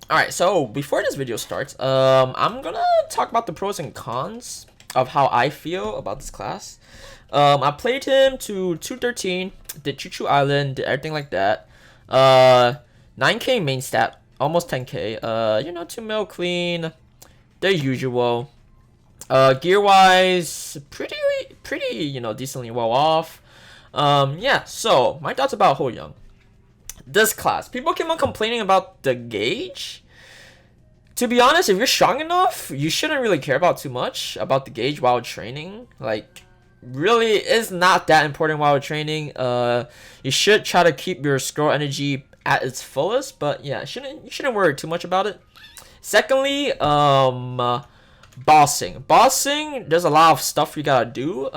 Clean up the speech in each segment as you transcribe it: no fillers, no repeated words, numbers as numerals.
Alright, so before this video starts, I'm gonna talk about the pros and cons of how I feel about this class. I played him to 213, did Choo Choo Island, did everything like that. 9k main stat, almost 10k. 2 mil clean, the usual. Gear wise, pretty, decently well off. Yeah, so my thoughts about Hoyoung. This class, people keep on complaining about the gauge. To be honest, if you're strong enough, you shouldn't really care about too much about the gauge while training. Like, really, it's not that important while training. You should try to keep your scroll energy at its fullest, but yeah, you shouldn't worry too much about it. Secondly, bossing. Bossing, there's a lot of stuff you gotta do.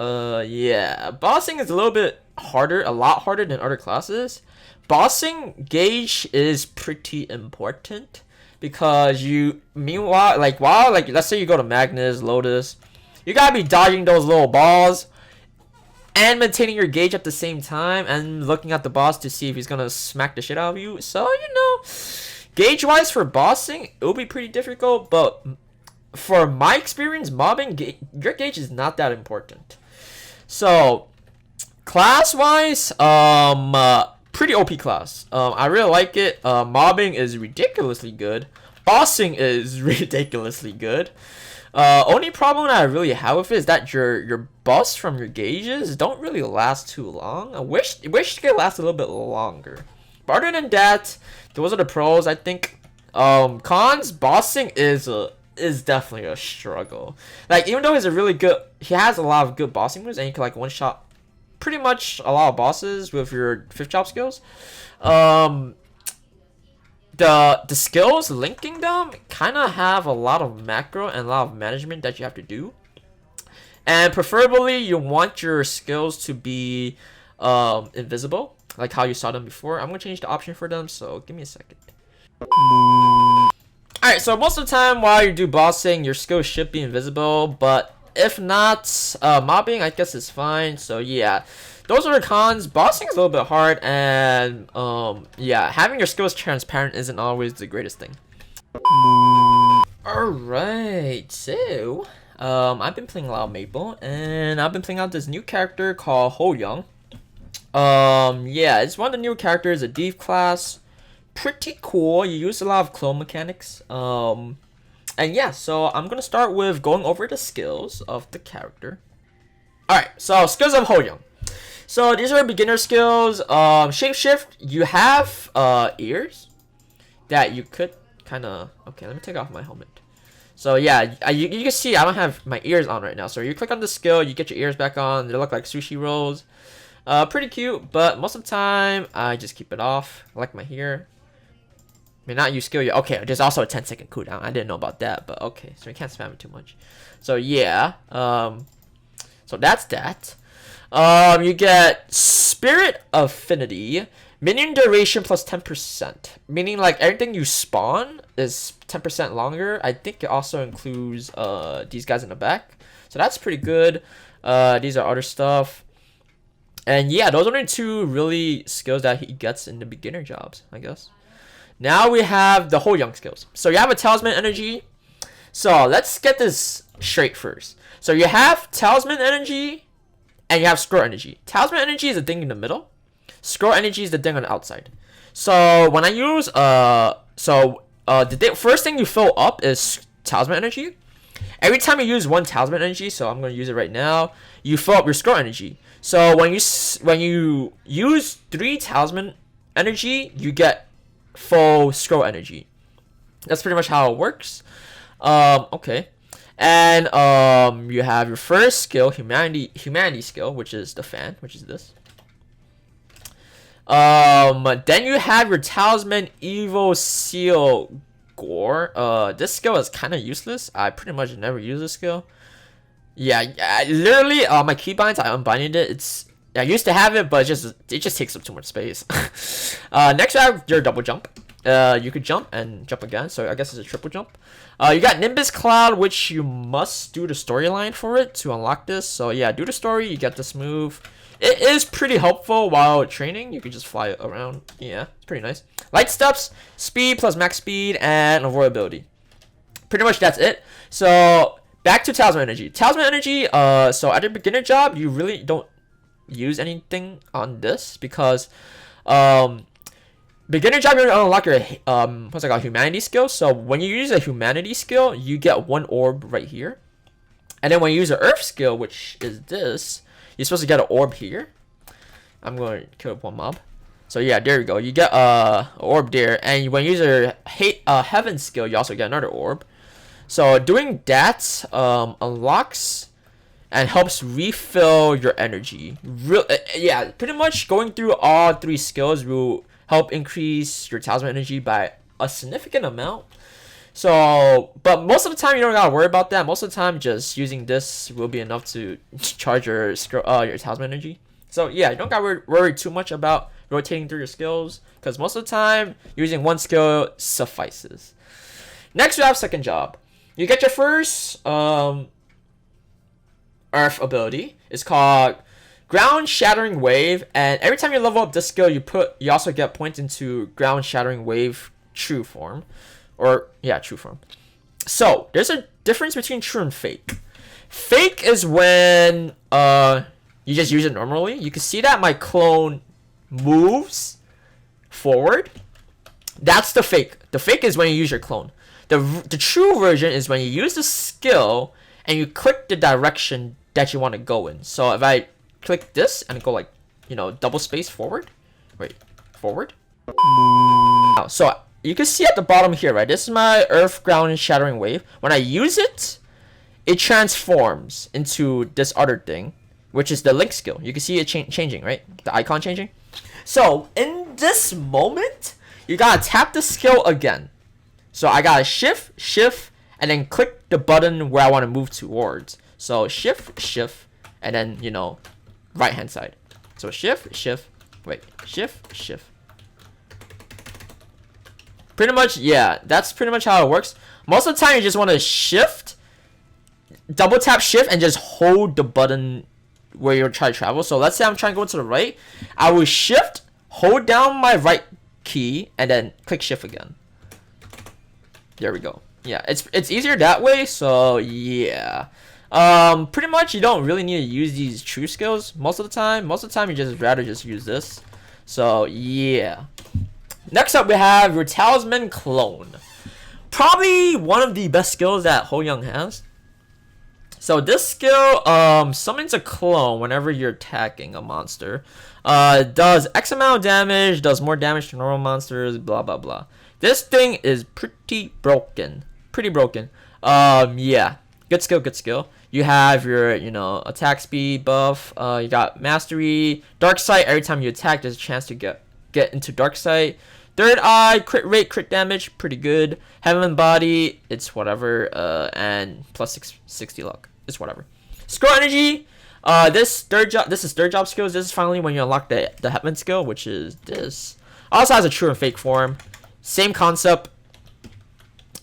Yeah, bossing is a little bit harder, a lot harder than other classes. Bossing gauge is pretty important because meanwhile, let's say you go to Magnus, Lotus, you gotta be dodging those little balls and maintaining your gauge at the same time and looking at the boss to see if he's gonna smack the shit out of you. So, gauge wise for bossing, it will be pretty difficult, but for my experience, mobbing, your gauge is not that important. So, class wise, pretty OP class. I really like it. Mobbing is ridiculously good. Bossing is ridiculously good. Only problem that I really have with it is that your buffs from your gauges don't really last too long. I wish it could last a little bit longer. But other than that, those are the pros. I think cons, bossing is definitely a struggle. Like, even though he has a lot of good bossing moves and you can like one shot pretty much a lot of bosses with your 5th job skills. The skills linking them kind of have a lot of macro and a lot of management that you have to do. And preferably you want your skills to be invisible, like how you saw them before. I'm gonna change the option for them, so give me a second. Alright, so most of the time while you do bossing, your skills should be invisible, but if not, mobbing, I guess is fine. So yeah, those are the cons. Bossing is a little bit hard, and yeah, having your skills transparent isn't always the greatest thing. Alright, so I've been playing a lot of Maple, and I've been playing out this new character called Hoyoung. Yeah, it's one of the new characters, a Div class. Pretty cool. You use a lot of clone mechanics. And yeah, so I'm gonna start with going over the skills of the character. Alright, so skills of Hoyoung. So these are beginner skills. Shapeshift, you have ears that you could kinda, okay, let me take off my helmet. So yeah, you can see I don't have my ears on right now. So you click on the skill, you get your ears back on, they look like sushi rolls. Pretty cute, but most of the time I just keep it off. I like my hair. I mean, not use skill yet. Okay, there's also a 10-second cooldown. I didn't know about that, but okay. So you can't spam it too much. So yeah. So that's that. You get Spirit Affinity. Minion duration plus 10%. Meaning like everything you spawn is 10% longer. I think it also includes these guys in the back. So that's pretty good. These are other stuff. And yeah, those are the two really skills that he gets in the beginner jobs, I guess. Now we have the Hoyoung skills. So you have a Talisman Energy. So let's get this straight first. So you have Talisman Energy and you have Scroll Energy. Talisman Energy is the thing in the middle. Scroll Energy is the thing on the outside. So when I use the first thing you fill up is Talisman Energy. Every time you use one Talisman Energy, so I'm going to use it right now, you fill up your Scroll Energy. So when you use 3 Talisman Energy, you get full scroll energy. That's pretty much how it works. Okay. And you have your first skill, humanity skill, which is the fan, which is this. Then you have your Talisman Evil Seal Gore. This skill is kind of useless. I pretty much never use this skill. Yeah, literally my keybinds, I unbinded it. I used to have it, but it just takes up too much space. Next you have your double jump. You could jump and jump again, so I guess it's a triple jump. You got Nimbus Cloud, which you must do the storyline for it to unlock this. So yeah, do the story, you get this move. It is pretty helpful while training. You can just fly around. Yeah, it's pretty nice. Light Steps, speed plus max speed, and avoidability. Pretty much that's it. So back to Talisman Energy. Talisman Energy, so at your beginner job, you really don't use anything on this because beginner job, you're gonna unlock your what's it called, humanity skill. So when you use a humanity skill, you get 1 orb right here, and then when you use an earth skill, which is this, you're supposed to get an orb here. I'm going to kill one mob. So yeah, there you go. You get an orb there, and when you use your heaven skill, you also get another orb. So doing that unlocks and helps refill your energy. Yeah, pretty much going through all 3 skills will help increase your talisman energy by a significant amount. So, but most of the time you don't gotta worry about that. Most of the time, just using this will be enough to charge your talisman energy. So yeah, you don't gotta worry too much about rotating through your skills, because most of the time using 1 skill suffices. Next, we have second job. You get your first earth ability. It's called Ground Shattering Wave, and every time you level up this skill, you also get points into Ground Shattering Wave true form. Or, yeah, true form. So, there's a difference between true and fake. Fake is when you just use it normally. You can see that my clone moves forward. That's the fake. The fake is when you use your clone. The true version is when you use the skill and you click the direction that you want to go in. So, if I click this and go like, double space forward. Wait, forward? So, you can see at the bottom here, right? This is my Earth Ground Shattering Wave. When I use it, it transforms into this other thing, which is the Link skill. You can see it changing, right? The icon changing. So, in this moment, you gotta tap the skill again. So, I gotta shift, and then click the button where I want to move towards. So, shift, and then, right-hand side. So, shift. Pretty much, yeah, that's pretty much how it works. Most of the time, you just want to shift, double tap shift, and just hold the button where you're trying to travel. So let's say I'm trying to go to the right. I will shift, hold down my right key, and then click shift again. There we go. Yeah, it's easier that way. So yeah, pretty much you don't really need to use these true skills most of the time. Most of the time, you just rather just use this. So yeah. Next up, we have your Talisman Clone. Probably one of the best skills that Hoyoung has. So this skill summons a clone whenever you're attacking a monster. Does X amount of damage, does more damage to normal monsters, blah blah blah. This thing is pretty broken. Yeah. Good skill. You have your, attack speed buff. You got mastery. Dark Sight, every time you attack, there's a chance to get into Dark Sight. Third Eye, crit rate, crit damage, pretty good. Heaven Body, it's whatever. And plus 60 luck, it's whatever. Scroll Energy, this is third job skills. This is finally when you unlock the Heaven skill, which is this. Also has a true and fake form. Same concept.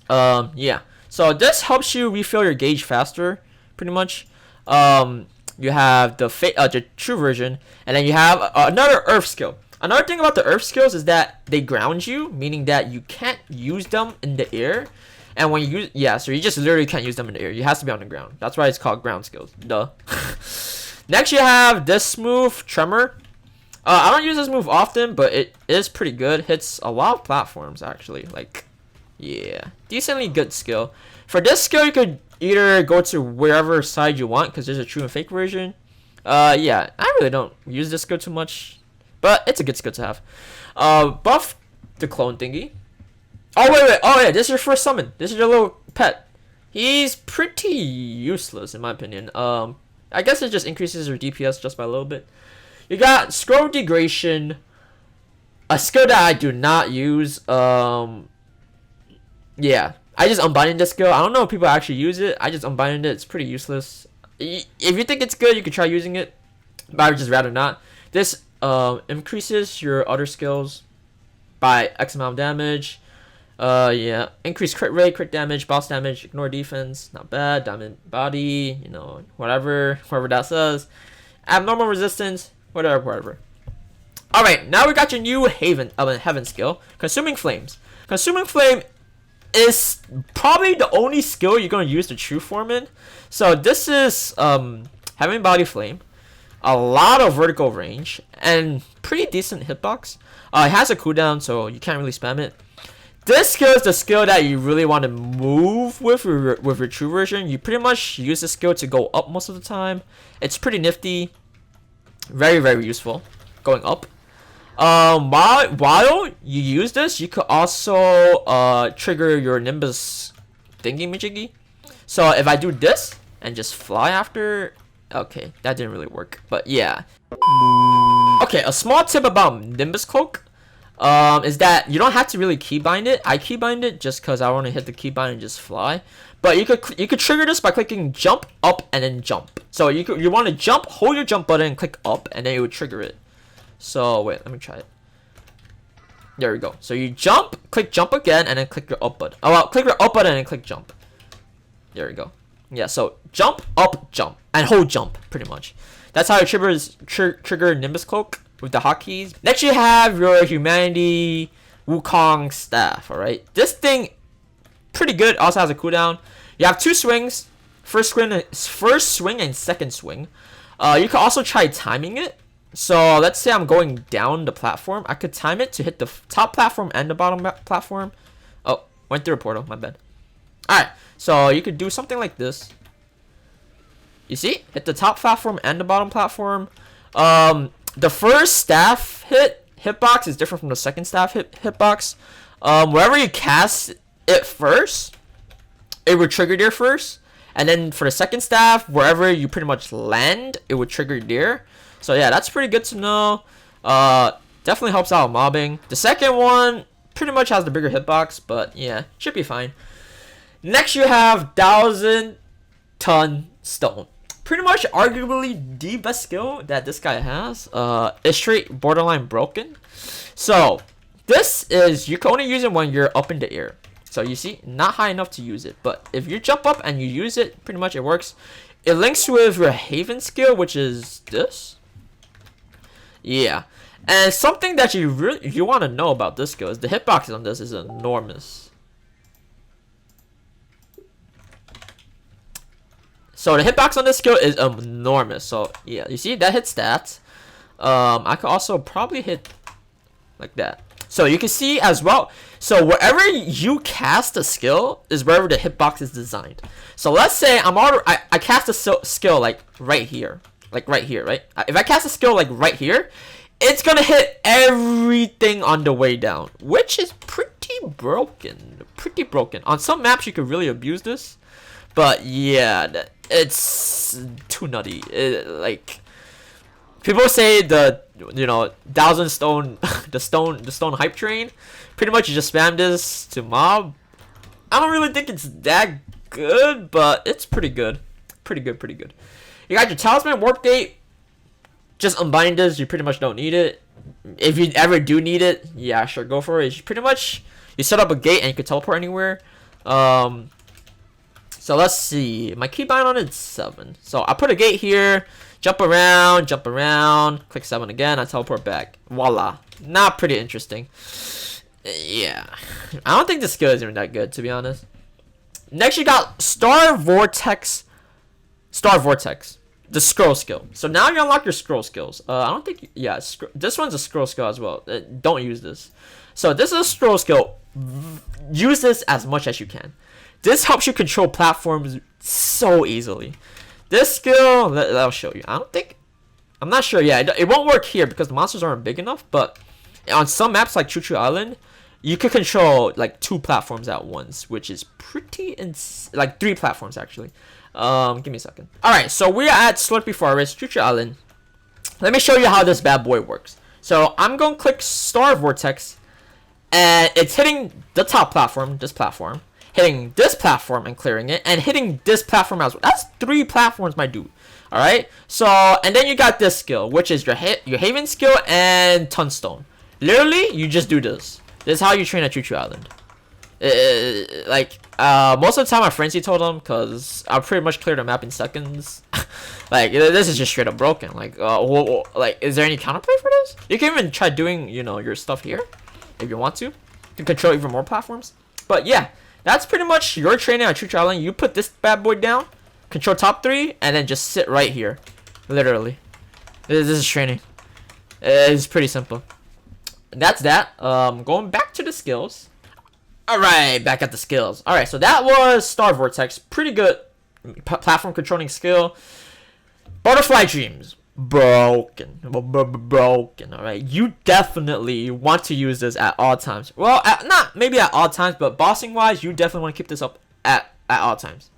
Yeah. So this helps you refill your gauge faster, pretty much. You have the true version, and then you have another Earth skill. Another thing about the Earth skills is that they ground you, meaning that you can't use them in the air. And when you use, so you just literally can't use them in the air. You have to be on the ground. That's why it's called ground skills. Duh. Next, you have this move, Tremor. I don't use this move often, but it is pretty good. Hits a lot of platforms, actually. Yeah, decently good skill. For this skill, you could either go to wherever side you want, because there's a true and fake version. Yeah, I really don't use this skill too much, but it's a good skill to have. Buff the clone thingy. Oh, wait. Oh, yeah, this is your first summon. This is your little pet. He's pretty useless, in my opinion. I guess it just increases your DPS just by a little bit. You got Scroll Degradation, a skill that I do not use. Yeah, I just unbinded this skill. I don't know if people actually use it. I just unbinded it. It's pretty useless. If you think it's good, you could try using it, but I would just rather not. This increases your other skills by X amount of damage. Yeah, increase crit rate, crit damage, boss damage, ignore defense, not bad. Diamond body, you know, whatever that says. Abnormal resistance, whatever. All right, now we got your new heaven skill, consuming flames. Consuming flame is probably the only skill you're gonna use the true form in. So this is heaven body flame, a lot of vertical range, and pretty decent hitbox. It has a cooldown, so you can't really spam it. This skill is the skill that you really want to move with your true version. You pretty much use this skill to go up most of the time. It's pretty nifty, very useful, going up. While you use this, you could also trigger your Nimbus thingy majiggy. So if I do this and just fly after, okay, that didn't really work, but yeah. Okay, a small tip about Nimbus cloak. Is that you don't have to really keybind it. I keybind it just because I want to hit the keybind and just fly. But you could trigger this by clicking jump, up, and then jump. So you want to jump, hold your jump button, and click up, and then it would trigger it. So wait, let me try it. There we go. So you jump, click jump again, and then click your up button. Oh well, click your up button and click jump. There we go. Yeah, so jump, up, jump, and hold jump pretty much. That's how it trigger Nimbus cloak with the hotkeys. Next you have your Humanity Wukong staff. Alright, this thing pretty good. Also has a cooldown. You have two swings, first swing and second swing. You can also try timing it. So let's say I'm going down the platform, I could time it to hit the top platform and the bottom platform. Oh, went through a portal, my bad. Alright, so you could do something like this. You see, hit the top platform and the bottom platform. The first staff hitbox is different from the second staff hitbox. Wherever you cast it first, it would trigger there first. And then for the second staff, wherever you pretty much land, it would trigger there. So yeah, that's pretty good to know. Definitely helps out with mobbing. The second one pretty much has the bigger hitbox, but yeah, should be fine. Next you have 1,000-ton stone. Pretty much arguably the best skill that this guy has. It's straight borderline broken. So this is, you can only use it when you're up in the air. So you see, not high enough to use it, but if you jump up and you use it, pretty much it works. It links with your Haven skill, which is this. Yeah, and something that you want to know about this skill is the hitbox on this is enormous. So the hitbox on this skill is enormous. So yeah, you see that hit stats. I could also probably hit like that. So you can see as well. So wherever you cast a skill is wherever the hitbox is designed. So let's say I cast a skill like right here, right? If I cast a skill like right here, it's gonna hit everything on the way down, which is pretty broken. On some maps you could really abuse this, but yeah, it's too nutty. Like people say the 1,000 stone the stone hype train. Pretty much you just spam this to mob. I don't really think it's that good, but it's pretty good. Pretty good. You got your talisman warp gate. Just unbind this. You pretty much don't need it. If you ever do need it, yeah, sure, go for it. Pretty much you set up a gate and you can teleport anywhere. So let's see. My keybind on it is 7. So I put a gate here. Jump around. Click 7 again. I teleport back. Voila. Not pretty interesting. Yeah, I don't think the skill is even that good, to be honest. Next, you got Star Vortex, the scroll skill. So now you unlock your scroll skills. I don't think, yeah, this one's a scroll skill as well. Don't use this. So this is a scroll skill. Use this as much as you can. This helps you control platforms so easily. This skill, I'll show you. I'm not sure. Yeah, it won't work here because the monsters aren't big enough. But on some maps like Choo Choo Island, you could control like 2 platforms at once, which is pretty like 3 platforms actually. Give me a second. Alright, so we're at Slurpy Forest, Choo Choo Island. Let me show you how this bad boy works. So I'm going to click Star Vortex, and it's hitting the top platform, this platform, hitting this platform and clearing it, and hitting this platform as well. That's 3 platforms, my dude. Alright, so, and then you got this skill, which is your Haven skill and Tunstone. Literally, you just do this. This is how you train at Choo Choo Island. Most of the time I frenzy told them because I pretty much cleared the map in seconds. Like, this is just straight up broken. Like, like, is there any counterplay for this? You can even try doing, you know, your stuff here if you want to control even more platforms. But yeah, that's pretty much your training at Choo Choo Island. You put this bad boy down, control top 3, and then just sit right here. Literally. This is training. It's pretty simple. That's that. Going back to the skills. Alright, back at the skills. Alright, so that was Star Vortex. Pretty good platform controlling skill. Butterfly Dreams. Broken. Broken. Alright, you definitely want to use this at all times. Well, not maybe at all times, but bossing wise, you definitely want to keep this up at all times.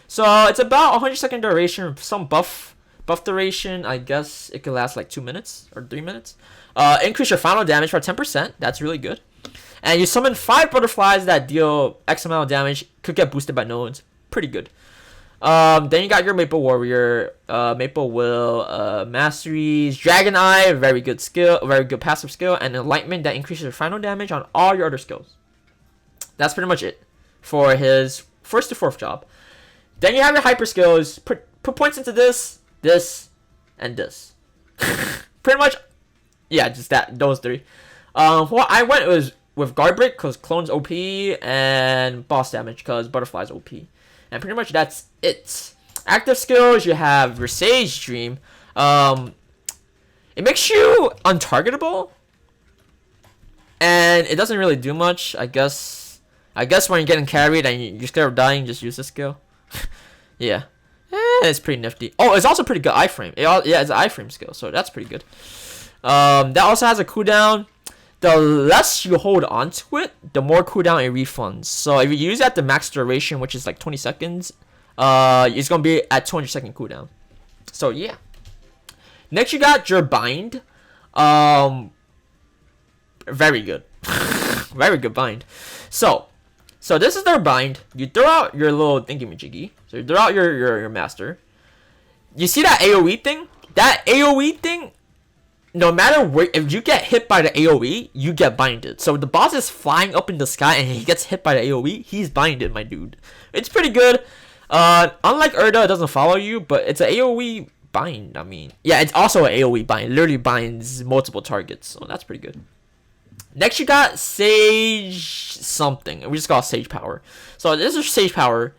So it's about 100-second duration, some buff duration. I guess it could last like 2 minutes or 3 minutes. Increase your final damage by 10%. That's really good. And you summon 5 butterflies that deal X amount of damage. Could get boosted by nodes. Pretty good. Then you got your Maple Warrior, Maple Will, Masteries, Dragon Eye, very good skill, very good passive skill, and Enlightenment that increases your final damage on all your other skills. That's pretty much it for his first to fourth job. Then you have your hyper skills. Put points into this, and this. Pretty much, yeah, just those 3. What I went was with Guard Break because Clone's OP and Boss Damage because Butterfly's OP. And pretty much that's it. Active skills, you have your Sage Dream. It makes you untargetable. And it doesn't really do much, I guess. I guess when you're getting carried and you're scared of dying, just use this skill. Yeah. It's pretty nifty. Oh, it's also pretty good iframe. Yeah, it's an iframe skill, so that's pretty good. That also has a cooldown. The less you hold on to it, the more cooldown it refunds. So if you use it at the max duration, which is like 20 seconds, it's going to be at 200-second cooldown. So yeah. Next you got your bind. Very good. Very good bind. So this is their bind. You throw out your little thingy-majiggy. So you throw out your master. You see that AoE thing? That AoE thing, no matter where, if you get hit by the AoE, you get binded. So the boss is flying up in the sky and he gets hit by the AoE, he's binded, my dude. It's pretty good. Unlike Erda, it doesn't follow you, but it's an AoE bind. I mean, yeah, it's also an AoE bind. It literally binds multiple targets, so that's pretty good. Next, you got Sage something. We just got Sage Power. So this is Sage Power.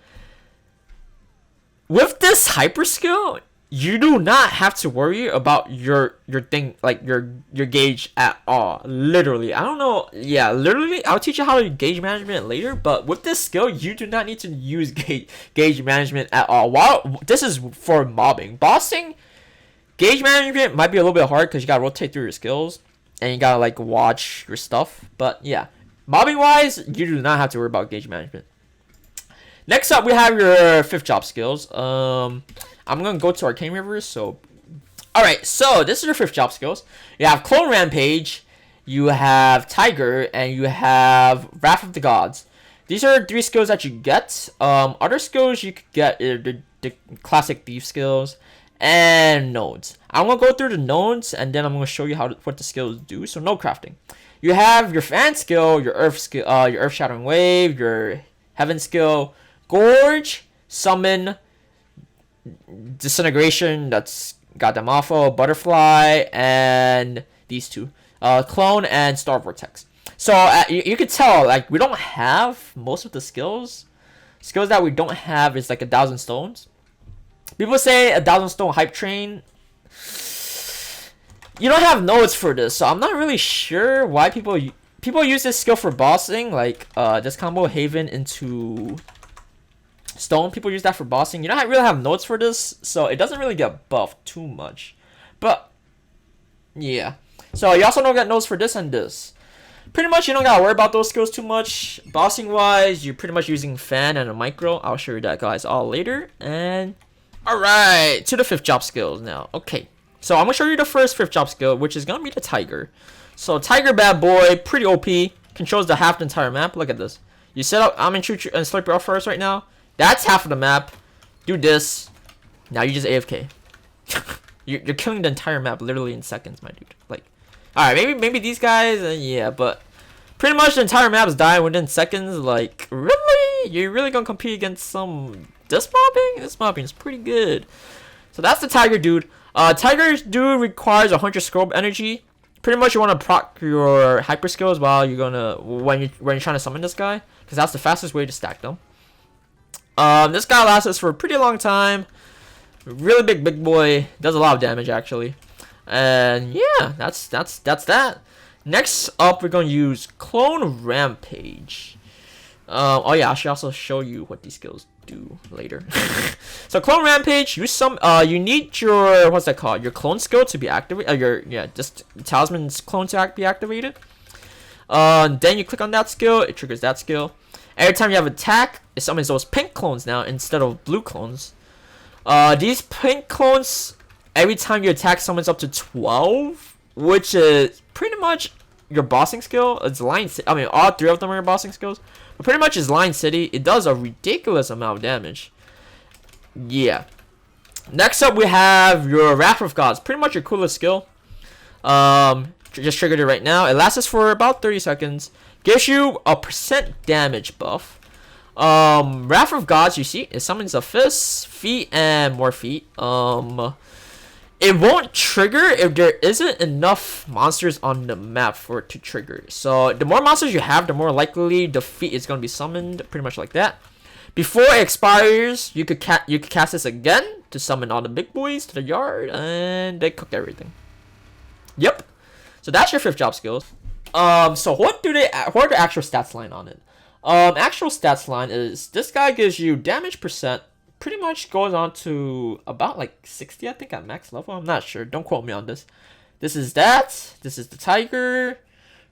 With this hyper skill, you do not have to worry about your thing, like your gauge at all. Literally, I don't know. Yeah, literally, I'll teach you how to gauge management later. But with this skill, you do not need to use gauge management at all. While this is for mobbing, bossing, gauge management might be a little bit hard because you gotta rotate through your skills and you gotta like watch your stuff. But yeah, mobbing wise, you do not have to worry about gauge management. Next up, we have your 5th job skills. I'm gonna go to Arcane Rivers. So, all right. So this is your 5th job skills. You have Clone Rampage, you have Tiger, and you have Wrath of the Gods. These are 3 skills that you get. Other skills you could get the classic thief skills and nodes. I'm gonna go through the nodes and then I'm gonna show you what the skills do. So node crafting. You have your fan skill, your earth skill, your earth shattering wave, your heaven skill, gorge, summon, disintegration, that's goddamn awful, butterfly, and these 2, clone and star vortex. So you could tell, like, we don't have most of the skills that we don't have is like 1,000 stones. People say 1,000 stone hype train. You don't have nodes for this, so I'm not really sure why people use this skill for bossing, like this combo Haven into Stone. People use that for bossing. You don't really have nodes for this, so it doesn't really get buffed too much. But yeah, so you also don't get nodes for this and this. Pretty much you don't gotta worry about those skills too much. Bossing wise, you're pretty much using fan and a micro. I'll show you that, guys, all later. And alright, to the 5th job skills now. Okay, so I'm gonna show you the first 5th job skill, which is gonna be the Tiger. So Tiger bad boy, pretty OP, controls the half the entire map. Look at this. You set up, I'm in Slurper up first right now. That's half of the map. Do this. Now you just AFK. you're killing the entire map literally in seconds, my dude. Like, all right, maybe these guys, yeah, but Pretty much the entire map is dying within seconds. Like, really? You're really gonna compete against some this mobbing? This mobbing is pretty good. So that's the Tiger Dude. Tiger Dude requires 100 scroll energy. Pretty much you want to proc your hyper skills while you're gonna when you're trying to summon this guy, because that's the fastest way to stack them. This guy lasts us for a pretty long time. Really big boy. Does a lot of damage actually. And yeah, that's that. Next up, we're gonna use Clone Rampage. Oh yeah, I should also show you what these skills do later. So Clone Rampage, you need your what's that called? Your clone skill to be activated. Just Talisman's clone to be activated. Then you click on that skill, it triggers that skill. Every time you have attack, it summons those pink clones now instead of blue clones. These pink clones, every time you attack, summons up to 12, which is pretty much your bossing skill. It's Lion City. I mean, all 3 of them are your bossing skills. But pretty much is Lion City. It does a ridiculous amount of damage. Yeah. Next up, we have your Wrath of Gods. Pretty much your coolest skill. Just triggered it right now. It lasts us for about 30 seconds. Gives you a % damage buff. Wrath of Gods, you see, it summons a fist, feet, and more feet. It won't trigger if there isn't enough monsters on the map for it to trigger. So the more monsters you have, the more likely the feat is going to be summoned, pretty much like that. Before it expires, you could cast this again to summon all the big boys to the yard, and they cook everything. Yep. So that's your 5th job skills. So what are the actual stats line on it? Actual stats line is this guy gives you damage %. Pretty much goes on to about like 60, I think, at max level. I'm not sure. Don't quote me on this. This is that. This is the Tiger.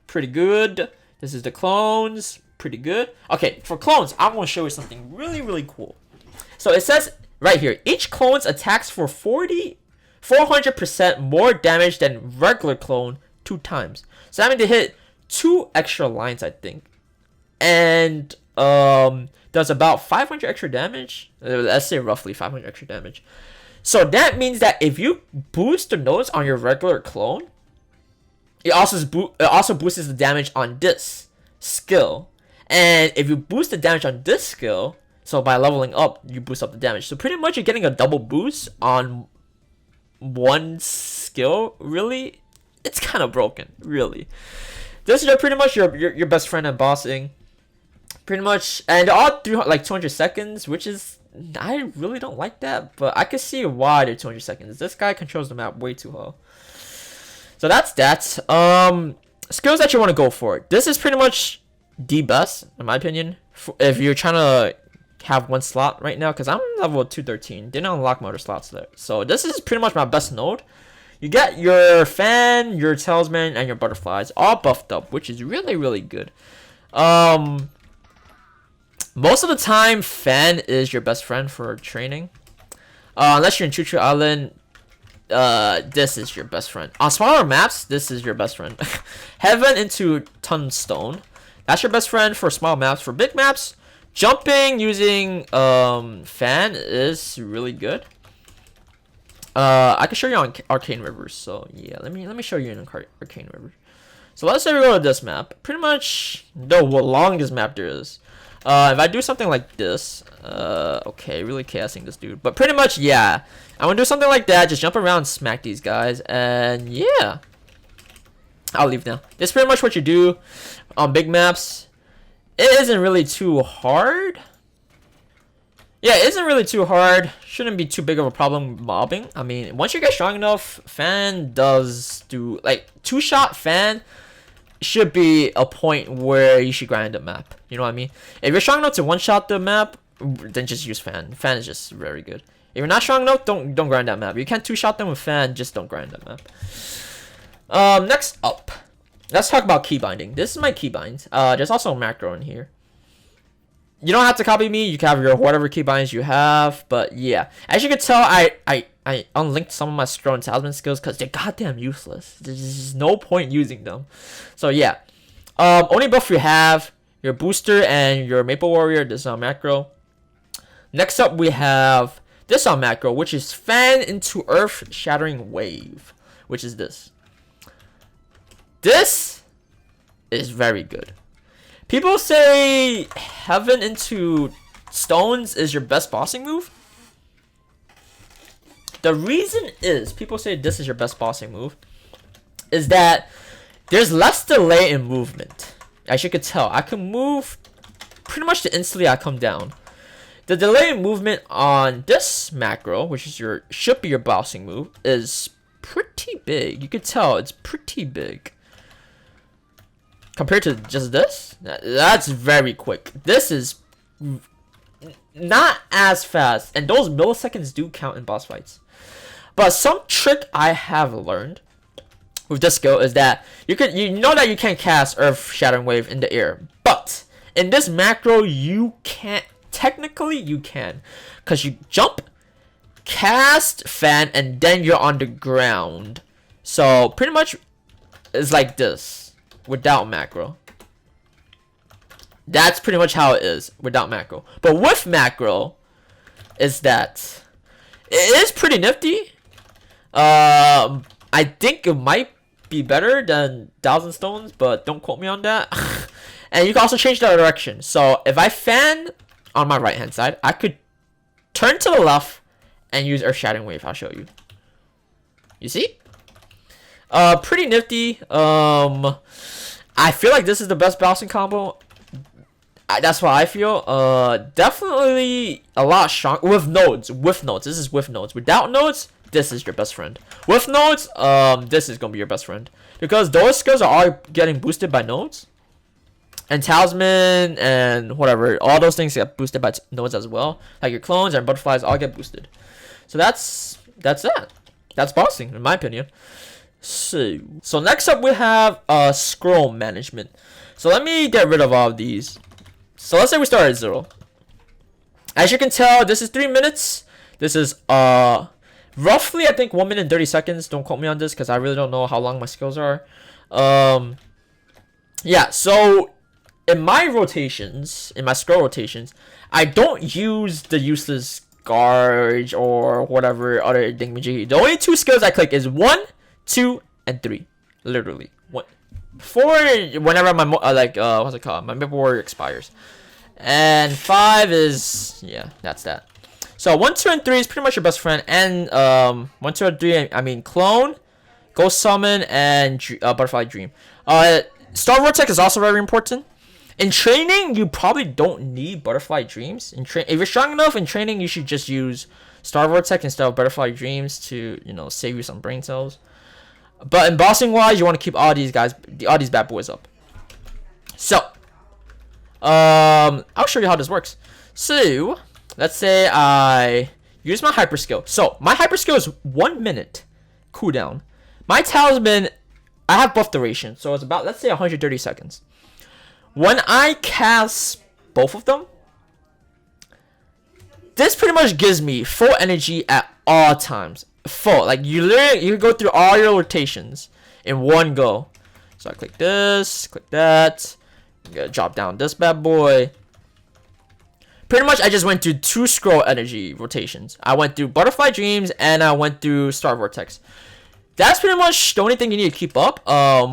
Pretty good. This is the clones. Pretty good. Okay, for clones, I want to show you something really cool. So it says right here, each clone's attacks for 400% more damage than regular clone 2 times. So that means they hit 2 extra lines, I think. And does about 500 extra damage. Let's say roughly 500 extra damage. So that means that if you boost the nodes on your regular clone, it also boosts the damage on this skill. And if you boost the damage on this skill, so by leveling up, you boost up the damage. So pretty much you're getting a double boost on one skill. Really, it's kind of broken. Really, this is pretty much your best friend at bossing. Pretty much, and all through like 200 seconds, which is, I really don't like that, but I can see why they're 200 seconds. This guy controls the map way too well. So that's that. Skills that you want to go for. This is pretty much the best, in my opinion, if you're trying to have 1 slot right now, because I'm level 213. Didn't unlock motor slots there. So this is pretty much my best node. You get your fan, your talisman, and your butterflies all buffed up, which is really good. Most of the time, Fan is your best friend for training. Unless you're in Choo Choo Island, this is your best friend. On smaller maps, this is your best friend. Heaven into Tunstone. That's your best friend for small maps. For big maps, jumping using Fan is really good. I can show you on Arcane Rivers. So yeah, let me show you in Arcane Rivers. So let's say we go to this map. Pretty much the longest map there is. If I do something like this, okay, really chaosing this dude. But pretty much, yeah, I'm gonna do something like that. Just jump around, smack these guys, and yeah, I'll leave now. That's pretty much what you do on big maps. It isn't really too hard. Yeah, it isn't really too hard. Shouldn't be too big of a problem mobbing. I mean, once you get strong enough, Fan does do, like, 2-shot Fan should be a point where you should grind the map. You know what I mean? If you're strong enough to 1-shot the map, then just use Fan. Fan is just very good. If you're not strong enough, don't grind that map. You can't 2-shot them with Fan, just don't grind that map. Next up, let's talk about key binding. This is my key binds. There's also a macro in here. You don't have to copy me. You can have your whatever key binds you have. But yeah, as you can tell, I unlinked some of my scroll and talisman skills because they're goddamn useless. There's no point using them. So yeah, only buff you have your booster and your Maple Warrior. This is on macro. Next up, we have this on macro, which is Fan into Earth Shattering Wave, which is this. This is very good. People say Heaven into Stones is your best bossing move. The reason is people say this is your best bossing move is that there's less delay in movement. As you could tell, I can move pretty much instantly I come down. The delay in movement on this macro, which is should be your bossing move, is pretty big. You could tell it's pretty big. Compared to just this, that's very quick. This is not as fast, and those milliseconds do count in boss fights. But some trick I have learned with this skill is that you know that you can't cast Earth Shattering Wave in the air, but in this macro you can't. Technically you can, because you jump, cast fan, and then you're on the ground. So pretty much it's like this without macro. That's pretty much how it is without macro. But with macro is that it is pretty nifty. I think it might be better than 1,000 Stones, but don't quote me on that. And you can also change the direction. So if I fan on my right hand side, I could turn to the left and use Earth Shattering Wave. I'll show you. You see? Pretty nifty. I feel like this is the best bouncing combo. That's what I feel. Definitely a lot strong with nodes. With nodes, this is with nodes. Without nodes, this is your best friend. With nodes, this is gonna be your best friend because those skills are all getting boosted by nodes. And Talisman and whatever, all those things get boosted by nodes as well. Like your clones and butterflies all get boosted. So that's that. That's bossing in my opinion. So next up we have scroll management. So let me get rid of all of these. So let's say we start at 0. As you can tell, this is 3 minutes. This is roughly I think 1 minute and 30 seconds. Don't quote me on this because I really don't know how long my skills are. Yeah, so in my rotations, in my scroll rotations, I don't use the useless Garge or whatever other thingamajiggy. The only 2 skills I click is 1, 2, and 3. Literally. 4 whenever my what's it called? My Maple Warrior expires. And 5 is that's that. So 1, 2, and 3 is pretty much your best friend. And 1, 2, and 3, I mean Clone, Ghost Summon, and Butterfly Dream. Star Vortex is also very important. In training, you probably don't need Butterfly Dreams. If you're strong enough in training, you should just use Star Vortex instead of Butterfly Dreams to, save you some brain cells. But in bossing wise, you want to keep all these bad boys up. So, I'll show you how this works. So, let's say I use my hyper skill. So, my hyper skill is 1 minute cooldown. My Talisman, I have buff duration, so it's about, let's say, 130 seconds. When I cast both of them, this pretty much gives me full energy at all times. Full. Like, you go through all your rotations in one go. So I click this, click that. I'm gonna drop down this bad boy. Pretty much, I just went through 2 scroll energy rotations. I went through Butterfly Dreams, and I went through Star Vortex. That's pretty much the only thing you need to keep up.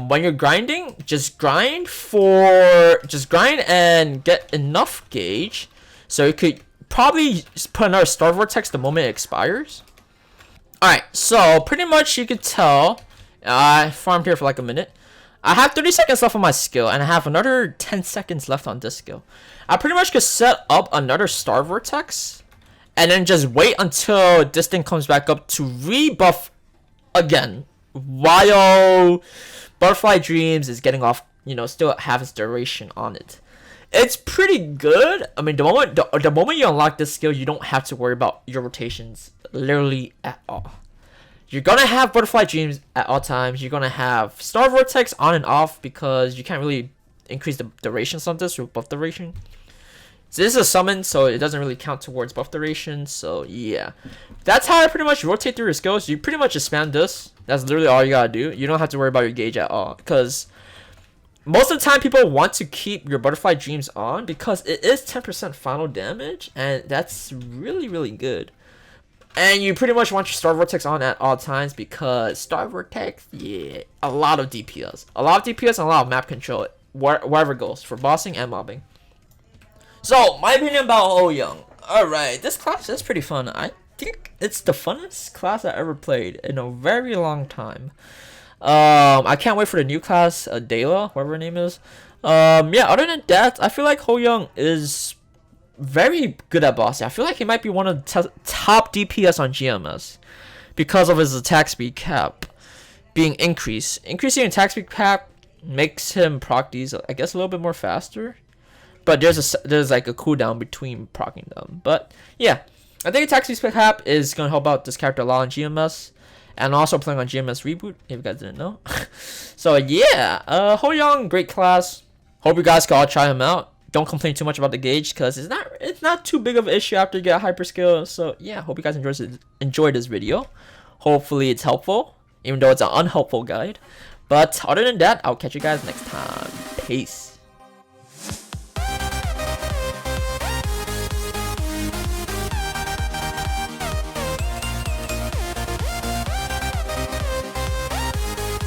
When you're grinding, just grind and get enough gauge, so you could probably put another Star Vortex the moment it expires. Alright, so pretty much you could tell, I farmed here for like a minute. I have 30 seconds left on my skill, and I have another 10 seconds left on this skill. I pretty much could set up another Star Vortex, and then just wait until this thing comes back up to rebuff again, while Butterfly Dreams is getting off, still have its duration on it. It's pretty good. I mean, the moment you unlock this skill, you don't have to worry about your rotations literally at all. You're gonna have Butterfly Dreams at all times. You're gonna have Star Vortex on and off because you can't really increase the durations on this with buff duration. So this is a summon, so it doesn't really count towards buff duration. So yeah, that's how I pretty much rotate through your skills. You pretty much just spam this. That's literally all you gotta do. You don't have to worry about your gauge at all, because most of the time people want to keep your Butterfly Dreams on because it is 10% final damage, and that's really, really good. And you pretty much want your Star Vortex on at all times because Star Vortex, a lot of DPS. A lot of DPS and a lot of map control. wherever it goes for bossing and mobbing. So my opinion about Hoyoung. Alright, this class is pretty fun. I think it's the funnest class I ever played in a very long time. I can't wait for the new class, Dayla, whatever her name is. Yeah, other than that, I feel like Hoyoung is very good at bossing. I feel like he might be one of the top DPS on GMS because of his attack speed cap being increased. Increasing attack speed cap makes him proc these, I guess, a little bit more faster. But there's like a cooldown between procking them. But yeah, I think attack speed cap is gonna help out this character a lot on GMS, and also playing on GMS Reboot, if you guys didn't know. So yeah, Hoyoung, great class. Hope you guys can all try him out. Don't complain too much about the gauge because it's not too big of an issue after you get hyper skill. So yeah, hope you guys enjoyed this video. Hopefully it's helpful, even though it's an unhelpful guide. But other than that, I'll catch you guys next time. Peace.